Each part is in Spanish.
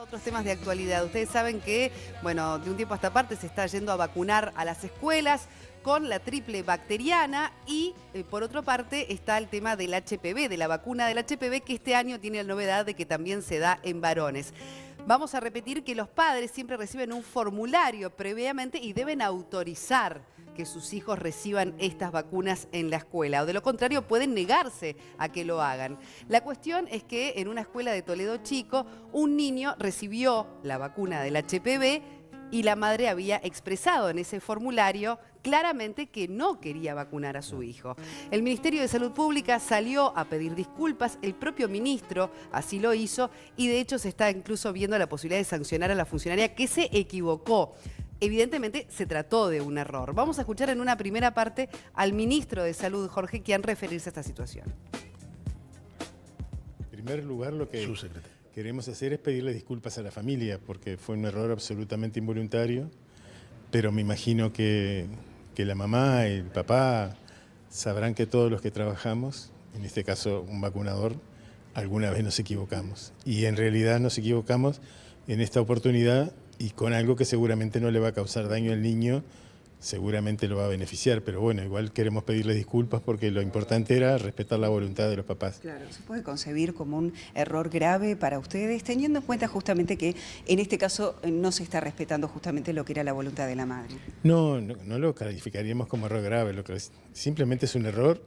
Otros temas de actualidad. Ustedes saben que, bueno, de un tiempo a esta parte se está yendo a vacunar a las escuelas con la triple bacteriana y, por otra parte, está el tema del HPV, de la vacuna del HPV, que este año tiene la novedad de que también se da en varones. Vamos a repetir que los padres siempre reciben un formulario previamente y deben autorizar que sus hijos reciban estas vacunas en la escuela, o de lo contrario pueden negarse a que lo hagan. La cuestión es que en una escuela de Toledo Chico, un niño recibió la vacuna del HPV y la madre había expresado en ese formulario claramente que no quería vacunar a su hijo. El Ministerio de Salud Pública salió a pedir disculpas, el propio ministro así lo hizo y de hecho se está incluso viendo la posibilidad de sancionar a la funcionaria que se equivocó. Evidentemente se trató de un error. Vamos a escuchar en una primera parte al ministro de Salud, Jorge Kian, referirse a esta situación. En primer lugar, lo que queremos hacer es pedirle disculpas a la familia, porque fue un error absolutamente involuntario, pero me imagino que la mamá y el papá sabrán que todos los que trabajamos, en este caso un vacunador, alguna vez nos equivocamos. Y en realidad nos equivocamos en esta oportunidad y con algo que seguramente no le va a causar daño al niño, seguramente lo va a beneficiar, pero bueno, igual queremos pedirles disculpas porque lo importante era respetar la voluntad de los papás. Claro, ¿se puede concebir como un error grave para ustedes, teniendo en cuenta justamente que en este caso no se está respetando justamente lo que era la voluntad de la madre? No lo calificaríamos como error grave, simplemente es un error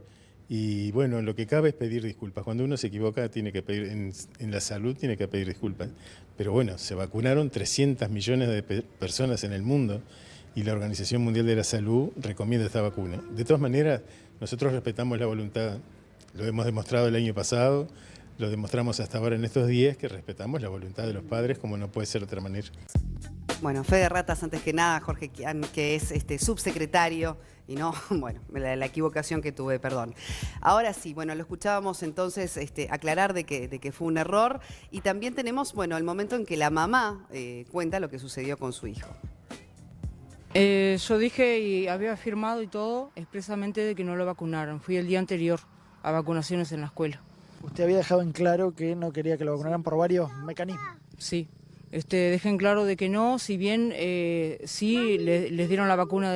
y bueno, lo que cabe es pedir disculpas. Cuando uno se equivoca tiene que pedir, en la salud tiene que pedir disculpas. Pero bueno, se vacunaron 300 millones de personas en el mundo y la Organización Mundial de la Salud recomienda esta vacuna. De todas maneras, nosotros respetamos la voluntad, lo hemos demostrado el año pasado, lo demostramos hasta ahora en estos días, que respetamos la voluntad de los padres como no puede ser de otra manera. Bueno, fe de ratas antes que nada, Jorge Kian, que es subsecretario, y no, bueno, la equivocación que tuve, perdón. Ahora sí, bueno, lo escuchábamos entonces aclarar de que fue un error, y también tenemos, bueno, el momento en que la mamá cuenta lo que sucedió con su hijo. Yo dije y había firmado y todo expresamente de que no lo vacunaran. Fui el día anterior a vacunaciones en la escuela. Usted había dejado en claro que no quería que lo vacunaran por varios mecanismos. Sí, dejé en claro de que no, si bien sí les dieron la vacuna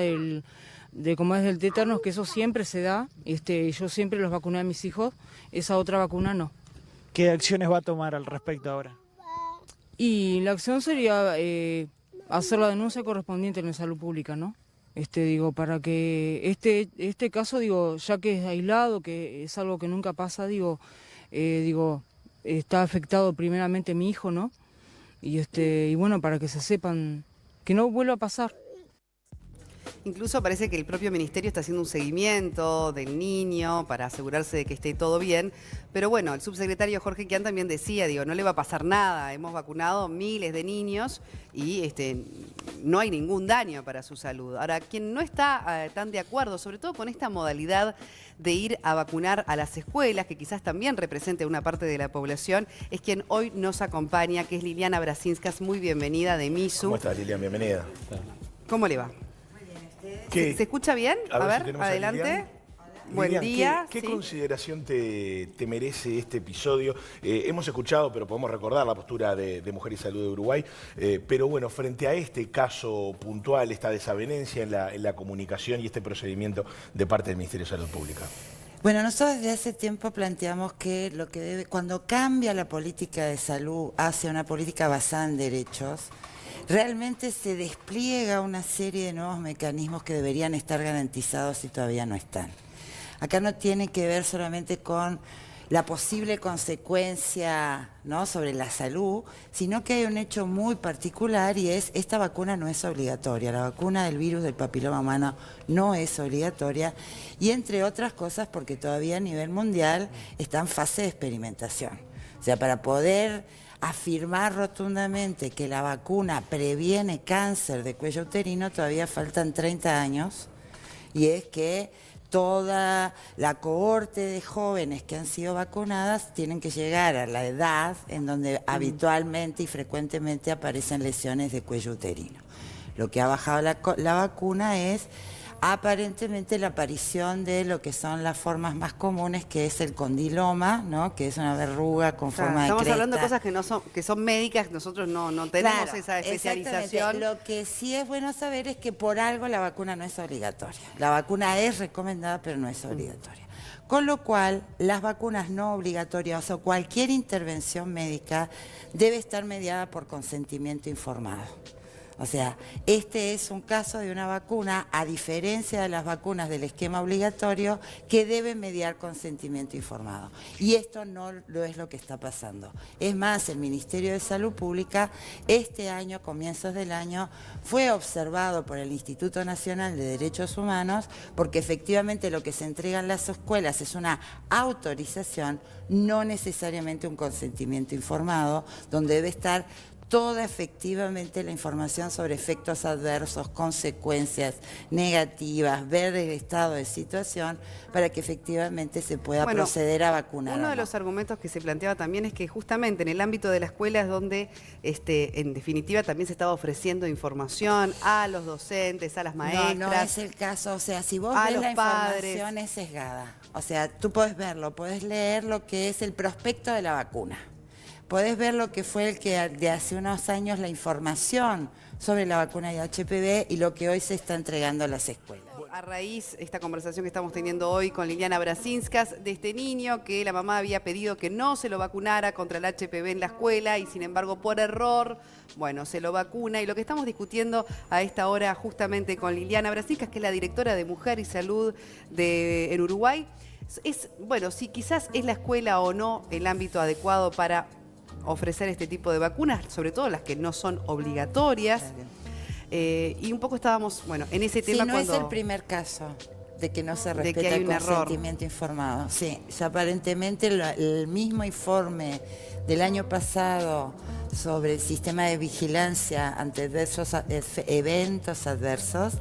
como es del tétanos, que eso siempre se da, yo siempre los vacuné a mis hijos, esa otra vacuna no. ¿Qué acciones va a tomar al respecto ahora? Y la acción sería hacer la denuncia correspondiente en la salud pública, ¿no? Para que este caso, ya que es aislado, que es algo que nunca pasa, está afectado primeramente mi hijo, ¿no? Y bueno, para que se sepan que no vuelva a pasar. Incluso parece que el propio ministerio está haciendo un seguimiento del niño para asegurarse de que esté todo bien. Pero bueno, el subsecretario Jorge Kian también decía, no le va a pasar nada. Hemos vacunado miles de niños y no hay ningún daño para su salud. Ahora, quien no está tan de acuerdo, sobre todo con esta modalidad de ir a vacunar a las escuelas, que quizás también represente a una parte de la población, es quien hoy nos acompaña, que es Liliana Brasinskas. Muy bienvenida de MISU. ¿Cómo estás, Liliana? Bienvenida. ¿Cómo le va? ¿Se escucha bien? A ver, si adelante. Buen Lilian, día. ¿Qué sí. consideración te merece este episodio? Hemos escuchado, pero podemos recordar la postura de Mujer y Salud de Uruguay, pero bueno, frente a este caso puntual, esta desavenencia en la comunicación y este procedimiento de parte del Ministerio de Salud Pública. Bueno, nosotros desde hace tiempo planteamos que cuando cambia la política de salud hacia una política basada en derechos, realmente se despliega una serie de nuevos mecanismos que deberían estar garantizados y todavía no están. Acá no tiene que ver solamente con la posible consecuencia, ¿no?, sobre la salud, sino que hay un hecho muy particular y es: esta vacuna no es obligatoria. La vacuna del virus del papiloma humano no es obligatoria y, entre otras cosas, porque todavía a nivel mundial está en fase de experimentación. O sea, para poder afirmar rotundamente que la vacuna previene cáncer de cuello uterino todavía faltan 30 años, y es que toda la cohorte de jóvenes que han sido vacunadas tienen que llegar a la edad en donde habitualmente y frecuentemente aparecen lesiones de cuello uterino. Lo que ha bajado la vacuna es aparentemente la aparición de lo que son las formas más comunes, que es el condiloma, ¿no? Que es una verruga con forma de cresta. Estamos hablando de cosas que son médicas, nosotros no tenemos Claro, esa especialización. exactamente. Lo que sí es bueno saber es que por algo la vacuna no es obligatoria. La vacuna es recomendada, pero no es obligatoria. Con lo cual, las vacunas no obligatorias o cualquier intervención médica debe estar mediada por consentimiento informado. O sea, este es un caso de una vacuna, a diferencia de las vacunas del esquema obligatorio, que deben mediar consentimiento informado. Y esto no lo es lo que está pasando. Es más, el Ministerio de Salud Pública, este año, comienzos del año, fue observado por el Instituto Nacional de Derechos Humanos, porque efectivamente lo que se entrega en las escuelas es una autorización, no necesariamente un consentimiento informado, donde debe estar toda efectivamente la información sobre efectos adversos, consecuencias negativas, ver el estado de situación para que efectivamente se pueda proceder a vacunar. Uno de los argumentos que se planteaba también es que justamente en el ámbito de la escuela es donde en definitiva también se estaba ofreciendo información a los docentes, a las maestras. No es el caso, o sea, si vos ves la información es sesgada. O sea, tú podés verlo, podés leer lo que es el prospecto de la vacuna. Podés ver lo que fue el que de hace unos años la información sobre la vacuna de HPV y lo que hoy se está entregando a las escuelas. A raíz de esta conversación que estamos teniendo hoy con Liliana Brasinskas, de este niño que la mamá había pedido que no se lo vacunara contra el HPV en la escuela y sin embargo por error, bueno, se lo vacuna. Y lo que estamos discutiendo a esta hora justamente con Liliana Brasinskas, que es la directora de Mujer y Salud en Uruguay, es, bueno, si quizás es la escuela o no el ámbito adecuado para ofrecer este tipo de vacunas, sobre todo las que no son obligatorias. Y un poco estábamos, bueno, en ese tema cuando... es el primer caso de que no se respeta el consentimiento informado. Sí, aparentemente el mismo informe del año pasado sobre el sistema de vigilancia ante eventos adversos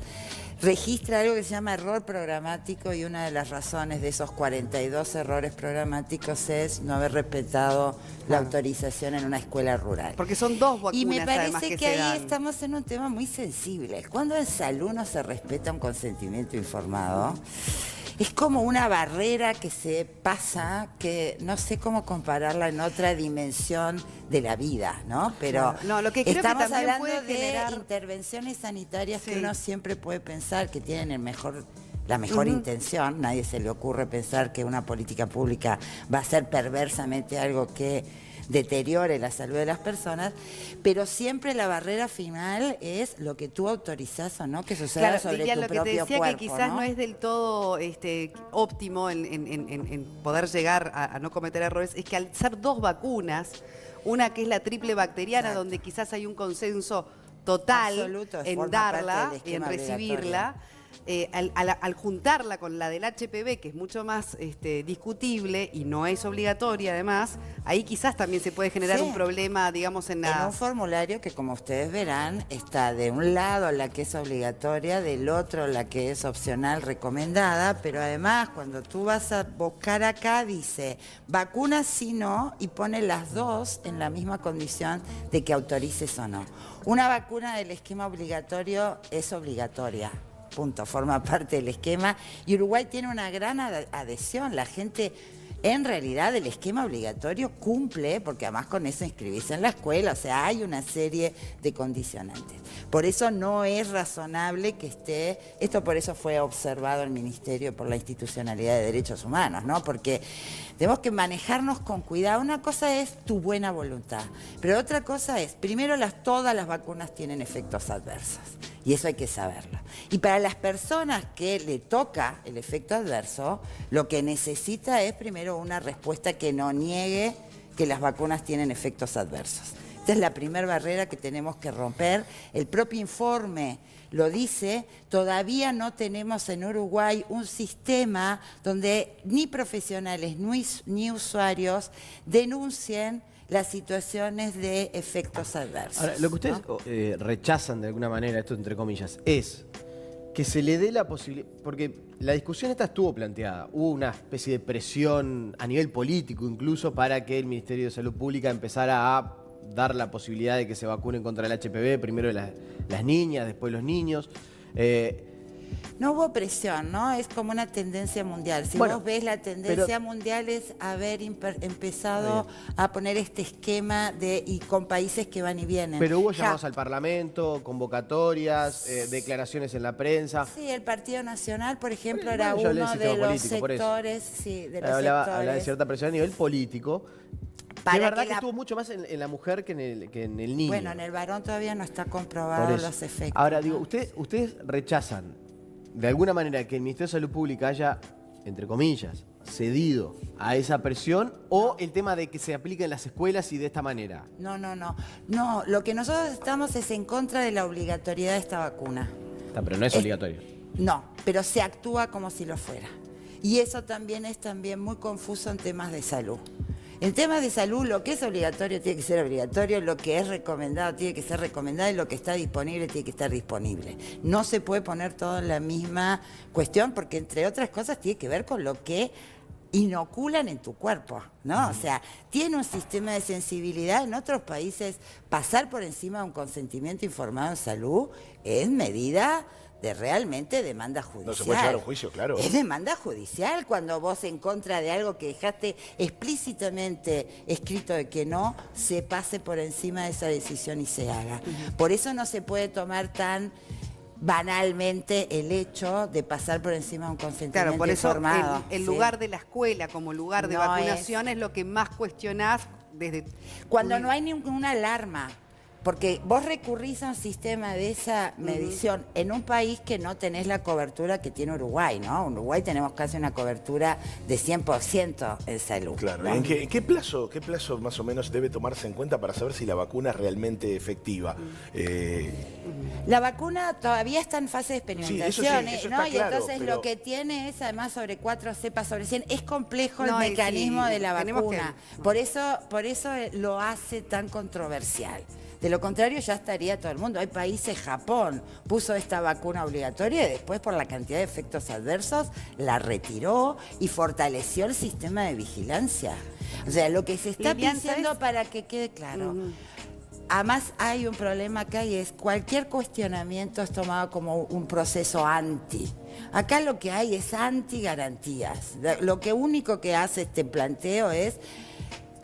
registra algo que se llama error programático, y una de las razones de esos 42 errores programáticos es no haber respetado la autorización en una escuela rural. Porque son dos vacunas. Y me parece que ahí estamos en un tema muy sensible. Cuando en salud no se respeta un consentimiento informado, es como una barrera que se pasa, que no sé cómo compararla en otra dimensión de la vida, ¿no? Pero no, lo que creo estamos que también hablando puede generar... de intervenciones sanitarias que uno siempre puede pensar que tienen la mejor intención. Nadie se le ocurre pensar que una política pública va a ser perversamente algo que deteriore la salud de las personas, pero siempre la barrera final es lo que tú autorizás o no que suceda sobre tu propio cuerpo. Lo que te decía que quizás no es del todo óptimo en poder llegar a no cometer errores, es que al ser dos vacunas, una que es la triple bacteriana, donde quizás hay un consenso total en darla y en recibirla, al juntarla con la del HPV, que es mucho más discutible y no es obligatoria además, ahí quizás también se puede generar un problema, digamos, en un formulario que, como ustedes verán, está de un lado la que es obligatoria, del otro la que es opcional recomendada, pero además cuando tú vas a buscar acá dice vacuna sí no, y pone las dos en la misma condición de que autorices o no. Una vacuna del esquema obligatorio es obligatoria. Punto, forma parte del esquema, y Uruguay tiene una gran adhesión. La gente, en realidad, el esquema obligatorio cumple, porque además con eso inscribirse en la escuela, o sea, hay una serie de condicionantes. Por eso no es razonable que esté, esto por eso fue observado el Ministerio por la Institucionalidad de Derechos Humanos, ¿no? Porque tenemos que manejarnos con cuidado. Una cosa es tu buena voluntad, pero otra cosa es, primero, todas las vacunas tienen efectos adversos, y eso hay que saberlo. Y para las personas que le toca el efecto adverso, lo que necesita es primero una respuesta que no niegue que las vacunas tienen efectos adversos. Esta es la primera barrera que tenemos que romper. El propio informe lo dice, todavía no tenemos en Uruguay un sistema donde ni profesionales ni usuarios denuncien las situaciones de efectos adversos. Ahora, lo que ustedes rechazan de alguna manera, esto entre comillas, es que se le dé la posibilidad, porque la discusión esta estuvo planteada, hubo una especie de presión a nivel político incluso para que el Ministerio de Salud Pública empezara a dar la posibilidad de que se vacunen contra el HPV, primero las niñas, después los niños. No hubo presión, ¿no? Es como una tendencia mundial. Si Bueno, vos ves, la tendencia mundial es haber empezado a poner este esquema y con países que van y vienen. Pero hubo llamados al Parlamento, convocatorias, declaraciones en la prensa. Sí, el Partido Nacional, por ejemplo, Bueno, era yo hablé uno del de sistema los político, por eso. sectores. Sí, de los Hablaba de sectores. cierta presión a nivel político. Para Es verdad que que estuvo mucho más en la mujer que en el niño. Bueno, en el varón todavía no está Por comprobado eso. los efectos. Ahora, ¿no? digo, ustedes rechazan de alguna manera que el Ministerio de Salud Pública haya, entre comillas, cedido a esa presión o el tema de que se aplique en las escuelas y de esta manera. No. No, lo que nosotros estamos es en contra de la obligatoriedad de esta vacuna. Pero no es obligatorio. No, pero se actúa como si lo fuera. Y eso también es muy confuso en temas de salud. En temas de salud, lo que es obligatorio tiene que ser obligatorio, lo que es recomendado tiene que ser recomendado y lo que está disponible tiene que estar disponible. No se puede poner todo en la misma cuestión porque, entre otras cosas, tiene que ver con lo que inoculan en tu cuerpo, ¿no? O sea, tiene un sistema de sensibilidad. En otros países, pasar por encima de un consentimiento informado en salud es medida de realmente demanda judicial. No se puede llevar a un juicio, claro. Es demanda judicial cuando vos, en contra de algo que dejaste explícitamente escrito de que no, se pase por encima de esa decisión y se haga. Por eso no se puede tomar tan banalmente el hecho de pasar por encima de un consentimiento Claro, por eso informado. el ¿sí? lugar de la escuela como lugar de No vacunación es lo que más cuestionás desde... Cuando no hay ninguna alarma. Porque vos recurrís a un sistema de esa medición en un país que no tenés la cobertura que tiene Uruguay, ¿no? En Uruguay tenemos casi una cobertura de 100% en salud. Claro. ¿no? ¿En qué plazo más o menos debe tomarse en cuenta para saber si la vacuna es realmente efectiva? La vacuna todavía está en fase de experimentación, eso ¿no? está Y claro, entonces pero... lo que tiene es además sobre 4 cepas sobre 100. Es complejo el No, y mecanismo sí, de la tenemos vacuna. que- Por eso lo hace tan controversial. De lo contrario ya estaría todo el mundo. Hay países, Japón puso esta vacuna obligatoria y después, por la cantidad de efectos adversos, la retiró y fortaleció el sistema de vigilancia. O sea, lo que se está Lilian, diciendo, ¿sabes? para que quede claro, además hay un problema acá y es cualquier cuestionamiento es tomado como un proceso anti. Acá lo que hay es anti-garantías. Lo que único que hace este planteo es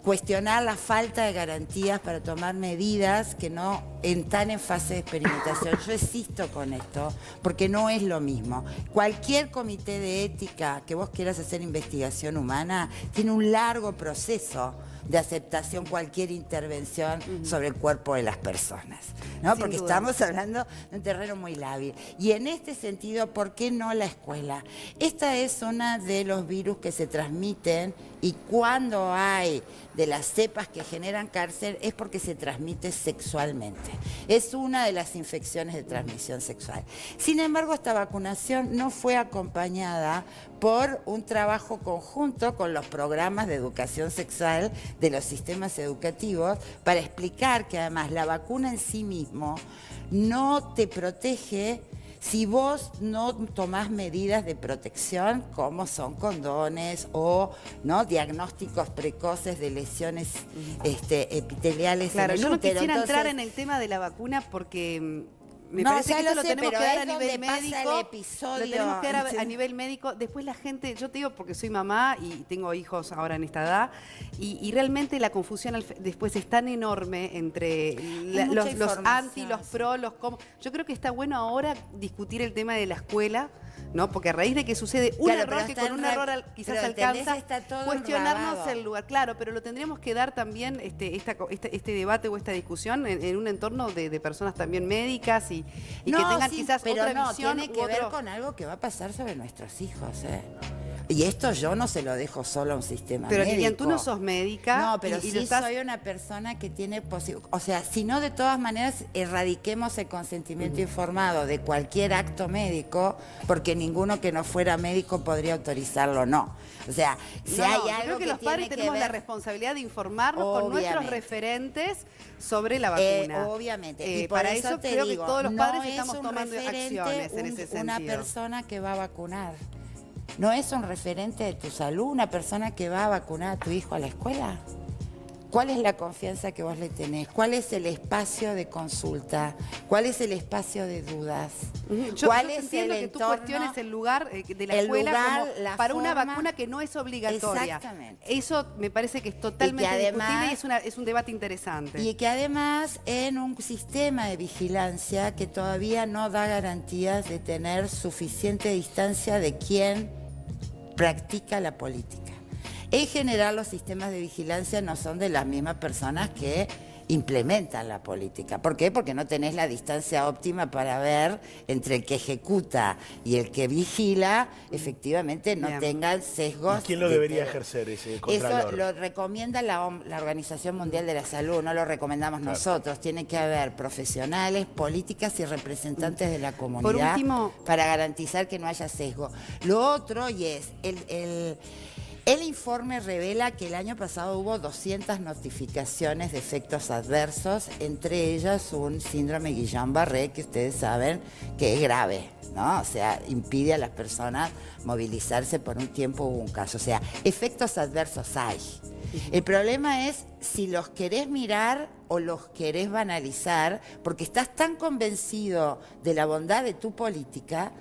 cuestionar la falta de garantías para tomar medidas que no están en fase de experimentación. Yo insisto con esto, porque no es lo mismo. Cualquier comité de ética que vos quieras hacer investigación humana tiene un largo proceso de aceptación cualquier intervención sobre el cuerpo de las personas, ¿no? Sin Porque duda. estamos hablando de un terreno muy lábil. Y en este sentido, ¿por qué no la escuela? Esta es una de los virus que se transmiten y cuando hay de las cepas que generan cáncer es porque se transmite sexualmente. Es una de las infecciones de transmisión sexual. Sin embargo, esta vacunación no fue acompañada por un trabajo conjunto con los programas de educación sexual de los sistemas educativos para explicar que además la vacuna en sí mismo no te protege si vos no tomás medidas de protección como son condones o no diagnósticos precoces de lesiones epiteliales Claro, en el yo no útero. quisiera Entonces, entrar en el tema de la vacuna porque me No, parece ya que esto lo lo sé, tenemos que pero dar es a nivel donde pasa médico. el episodio. Lo tenemos que dar a nivel médico. Después la gente, yo te digo porque soy mamá y tengo hijos ahora en esta edad, y realmente la confusión después es tan enorme entre mucha los información, anti, los sí. pro, los cómo. Yo creo que está bueno ahora discutir el tema de la escuela, ¿no? Porque a raíz de que sucede un Claro, error pero que está con un en error quizás pero ¿entendés? alcanza, Está todo cuestionarnos enrabado. el lugar. Claro, pero lo tendríamos que dar también este debate o esta discusión en un entorno de personas también médicas y que tengan sí, quizás pero otra no, visión tiene u que ver otro- con algo que va a pasar sobre nuestros hijos, ¿eh? Y esto yo no se lo dejo solo a un sistema Pero médico. Lilian, tú no sos médica. No, pero y sí lo estás- soy una persona que tiene o sea, si no, de todas maneras, erradiquemos el consentimiento informado de cualquier acto médico, porque ninguno que no fuera médico podría autorizarlo, no. O sea, si No, hay yo algo creo que los tiene padres que tenemos la ver- responsabilidad de informarnos con nuestros Obviamente. referentes sobre la vacuna. Obviamente. Y por para eso eso te creo digo, que todos los no padres es estamos un tomando referente acciones en ese sentido. una persona que va a vacunar. ¿No es un referente de tu salud una persona que va a vacunar a tu hijo a la escuela? ¿Cuál es la confianza que vos le tenés? ¿Cuál es el espacio de consulta? ¿Cuál es el espacio de dudas? ¿Cuál es entiendo el que tú entorno? cuestiones el lugar de la El escuela lugar, como la para una forma. vacuna que no es obligatoria. Exactamente. Eso me parece que es totalmente además- discutible y es un debate interesante. Y que además en un sistema de vigilancia que todavía no da garantías de tener suficiente distancia de quien practica la política. En general los sistemas de vigilancia no son de las mismas personas que implementan la política. ¿Por qué? Porque no tenés la distancia óptima para ver entre el que ejecuta y el que vigila, efectivamente no Bien. tengan sesgos. ¿Y quién lo de debería que- ejercer ese Eso contralor? lo recomienda la Organización Mundial de la Salud, no lo recomendamos nosotros. Tiene que haber profesionales, políticas y representantes de la comunidad último- para garantizar que no haya sesgo. Lo otro, el informe revela que el año pasado hubo 200 notificaciones de efectos adversos, entre ellas un síndrome Guillain-Barré, que ustedes saben que es grave, ¿no? O sea, impide a las personas movilizarse por un tiempo, hubo un caso. O sea, efectos adversos hay. El problema es si los querés mirar o los querés banalizar, porque estás tan convencido de la bondad de tu política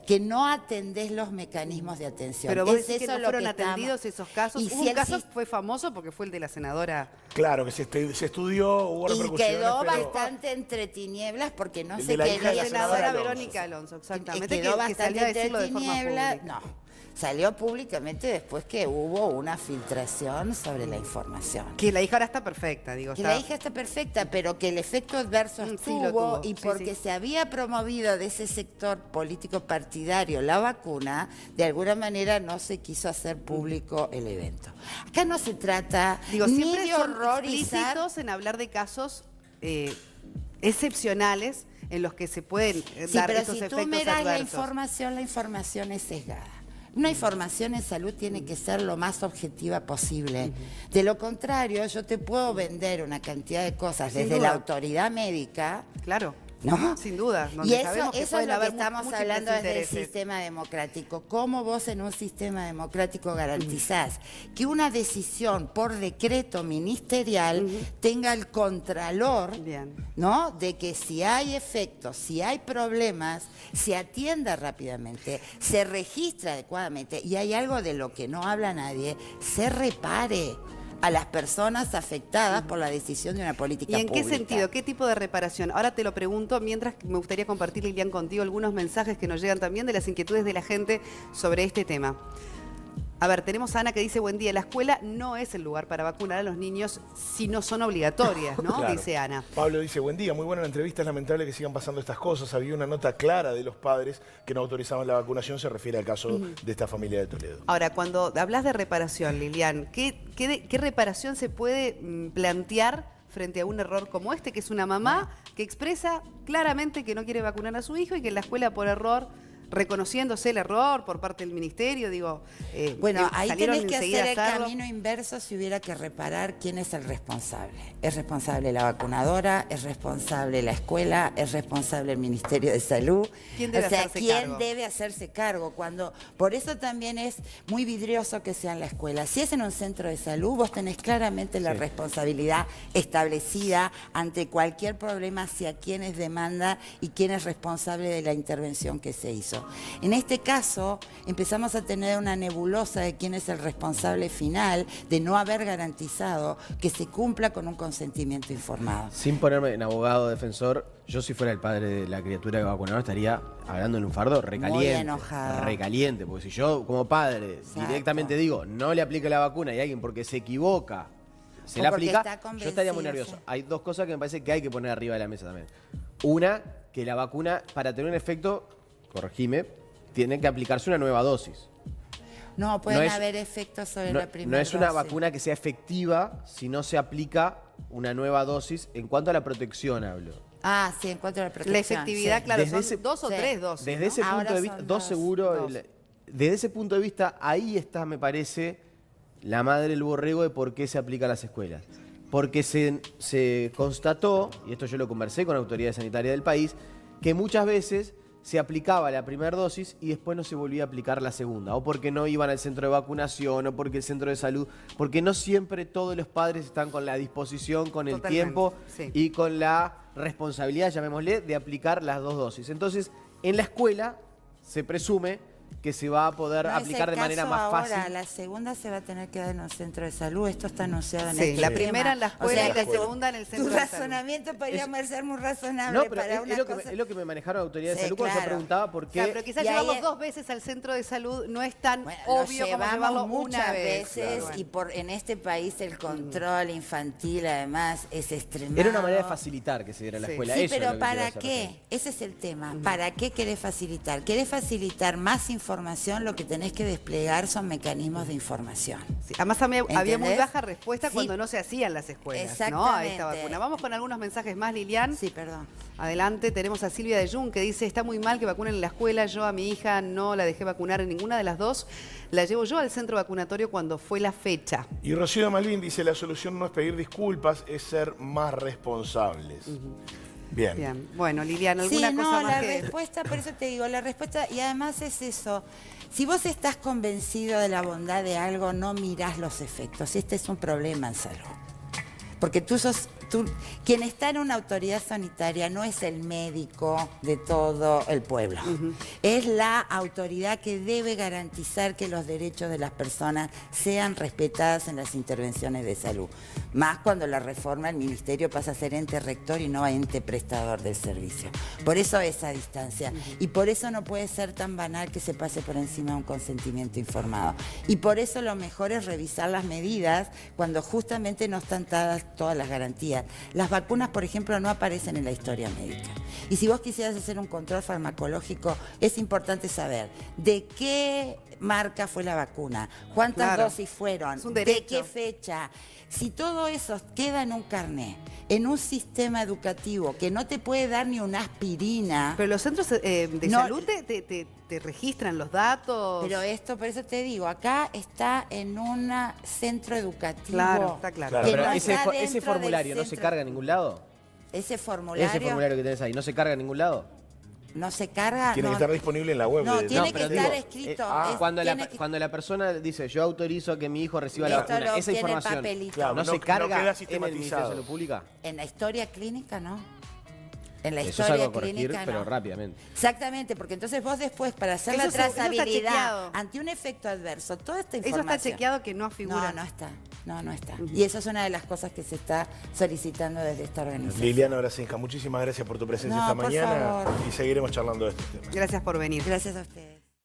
que no atendés los mecanismos de atención. Pero vos Es decís que eso no lo fueron que estamos- atendidos esos casos. Y Hubo si un el caso sis- que fue famoso porque fue el de la senadora. Claro, que se estudió, hubo Y repercusiones, quedó pero- bastante entre tinieblas porque no El se de la hija de quería. la La senadora senadora Alonso. Verónica Alonso, exactamente. Quedó que salió bastante a entre decirlo de forma tinieblas. pública. No, salió públicamente después que hubo una filtración sobre la información. Que la hija ahora está perfecta, digo. Que está- la hija está perfecta, pero que el efecto adverso Sí, lo estuvo tuvo, y sí, porque sí. se había promovido de ese sector político partidario la vacuna, de alguna manera no se quiso hacer público el evento. Acá no se trata Digo, ni siempre de son horrorizar. explícitos en hablar de casos excepcionales en los que se pueden Sí, dar pero estos si tú efectos miras la adversos. información es sesgada. Una información en salud tiene que ser lo más objetiva posible. De lo contrario, yo te puedo vender una cantidad de cosas Sin desde duda. la autoridad médica, Claro, ¿no? sin duda. Y Donde eso sabemos que es pueden lo que haber estamos múltiples hablando desde el intereses. sistema democrático. ¿Cómo vos en un sistema democrático garantizás que una decisión por decreto ministerial tenga el contralor, Bien. ¿no? De que si hay efectos, si hay problemas, se atienda rápidamente, se registra adecuadamente y hay algo de lo que no habla nadie, se repare a las personas afectadas por la decisión de una política ¿Y en qué pública. sentido? ¿Qué tipo de reparación? Ahora te lo pregunto, mientras me gustaría compartir, Lilian, contigo algunos mensajes que nos llegan también de las inquietudes de la gente sobre este tema. A ver, tenemos a Ana que dice, buen día, la escuela no es el lugar para vacunar a los niños si no son obligatorias, ¿no? Claro. Dice Ana. Pablo dice, buen día, muy buena la entrevista, es lamentable que sigan pasando estas cosas. Había una nota clara de los padres que no autorizaban la vacunación, se refiere al caso de esta familia de Toledo. Ahora, cuando hablas de reparación, Lilian, ¿qué reparación se puede plantear frente a un error como este, que es una mamá que expresa claramente que no quiere vacunar a su hijo y que en la escuela por error, reconociéndose el error por parte del ministerio, digo, Bueno, ahí salieron tenés que enseguida hacer el a hacerlo. camino inverso si hubiera que reparar quién es el responsable. Es responsable la vacunadora, es responsable la escuela, es responsable el Ministerio de Salud. ¿Quién debe o sea, hacerse ¿quién cargo? debe hacerse cargo? Por eso también es muy vidrioso que sea en la escuela. Si es en un centro de salud, vos tenés claramente la responsabilidad establecida ante cualquier problema hacia quién es demanda y quién es responsable de la intervención que se hizo. En este caso, empezamos a tener una nebulosa de quién es el responsable final de no haber garantizado que se cumpla con un consentimiento informado. Sin ponerme en abogado defensor, yo si fuera el padre de la criatura que vacunador estaría hablando en un fardo recaliente. enojado. Recaliente, porque si yo como padre Exacto. directamente digo, no le aplique la vacuna y alguien porque se equivoca se O la porque aplica, está yo estaría muy convencido, nervioso. sí. Hay dos cosas que me parece que hay que poner arriba de la mesa también. Una, que la vacuna, para tener un efecto, corregime, tiene que aplicarse una nueva dosis. No, pueden No es- haber efectos sobre No, la primera no es una dosis. vacuna que sea efectiva si no se aplica una nueva dosis. En cuanto a la protección hablo. Ah, sí, en cuanto a la protección. La efectividad, sí. claro, Desde son ese- 2 o sí. 3 dosis. Desde ¿no? ese Ahora punto de son vista, dos, dos seguro, dos. desde ese punto de vista, ahí está, me parece, la madre del borrego de por qué se aplica a las escuelas. Porque se constató, y esto yo lo conversé con autoridades sanitarias del país, que muchas veces se aplicaba la primera dosis y después no se volvía a aplicar la segunda, o porque no iban al centro de vacunación, o porque el centro de salud, porque no siempre todos los padres están con la disposición, con el Totalmente, tiempo sí. y con la responsabilidad, llamémosle, de aplicar las 2 dosis. Entonces, en la escuela se presume que se va a poder No es aplicar el de manera caso más ahora, fácil. la segunda se va a tener que dar en un centro de salud. Esto está anunciado en Sí, este la esquema. primera en la escuela O sea, y la que segunda en el centro Tu de salud. razonamiento podría ser muy razonable No, pero para una es lo, cosa. es lo que me manejaron las autoridades de Sí, salud cuando yo claro. preguntaba por O qué. sea, pero quizás Y ahí llevarlo es- 2 veces al centro de salud no es tan Bueno, lo obvio como llevamos llevarlo muchas una vez. veces Claro. y en este país el control infantil además es extremado. Era una manera de facilitar que se diera en la Sí. escuela. Sí, Eso es lo pero que ¿para quiero hacer qué? referencia. Ese es el tema. ¿Para qué querés facilitar? ¿Querés facilitar más información? Lo que tenés que desplegar son mecanismos de información. Sí, además había muy ¿Entendés? baja respuesta Sí. cuando no se hacían las escuelas, ¿no? A esta Exactamente. vacuna. Vamos con algunos mensajes más, Lilian. Sí, perdón. Adelante, tenemos a Silvia de Jun que dice, está muy mal que vacunen en la escuela, yo a mi hija no la dejé vacunar en ninguna de las dos, la llevo yo al centro vacunatorio cuando fue la fecha. Y Rocío Malvin dice, la solución no es pedir disculpas, es ser más responsables. Bien. Bien, bueno, Lilian, ¿alguna Sí, cosa no, más la que...? respuesta, por eso te digo, la respuesta, y además es eso, si vos estás convencido de la bondad de algo, no mirás los efectos, este es un problema en salud. Porque quien está en una autoridad sanitaria no es el médico de todo el pueblo. Es la autoridad que debe garantizar que los derechos de las personas sean respetados en las intervenciones de salud. Más cuando la reforma, el ministerio pasa a ser ente rector y no ente prestador del servicio. Por eso esa distancia. Y por eso no puede ser tan banal que se pase por encima de un consentimiento informado. Y por eso lo mejor es revisar las medidas cuando justamente no están dadas todas las garantías. Las vacunas, por ejemplo, no aparecen en la historia médica. Y si vos quisieras hacer un control farmacológico, es importante saber de qué marca fue la vacuna, cuántas Claro. dosis fueron, Es un de derecho. qué fecha. Si todo eso queda en un carnet, en un sistema educativo que no te puede dar ni una aspirina... Pero los centros de No, salud te registran los datos. Pero esto, por eso te digo, acá está en un centro educativo. Claro, está claro. Claro, que pero no ese, está ese dentro del formulario no se centro. carga en ningún lado. Ese formulario, Ese formulario que tenés ahí, ¿no se carga en ningún lado? no se carga. Tiene que no, estar disponible en la web. No, de- tiene No, que pero estar digo, escrito. Cuando la persona dice, yo autorizo que mi hijo reciba la Esto vacuna, lo esa tiene el información papelito. Claro, no no- se no carga queda en el Ministerio de sistematizado. Salud Pública. En la historia clínica, no. En la Eso es historia algo a corregir, clínica, pero no. rápidamente. Exactamente, porque entonces vos después, para hacer Eso la está trazabilidad chequeado. ante un efecto adverso, toda esta Eso información... está chequeado que no figura. No, no está. No está. Y eso es una de las cosas que se está solicitando desde esta organización. Liliana Brasinja, muchísimas gracias por tu presencia No, esta por mañana favor. y seguiremos charlando de estos temas. Gracias por venir. Gracias a ustedes.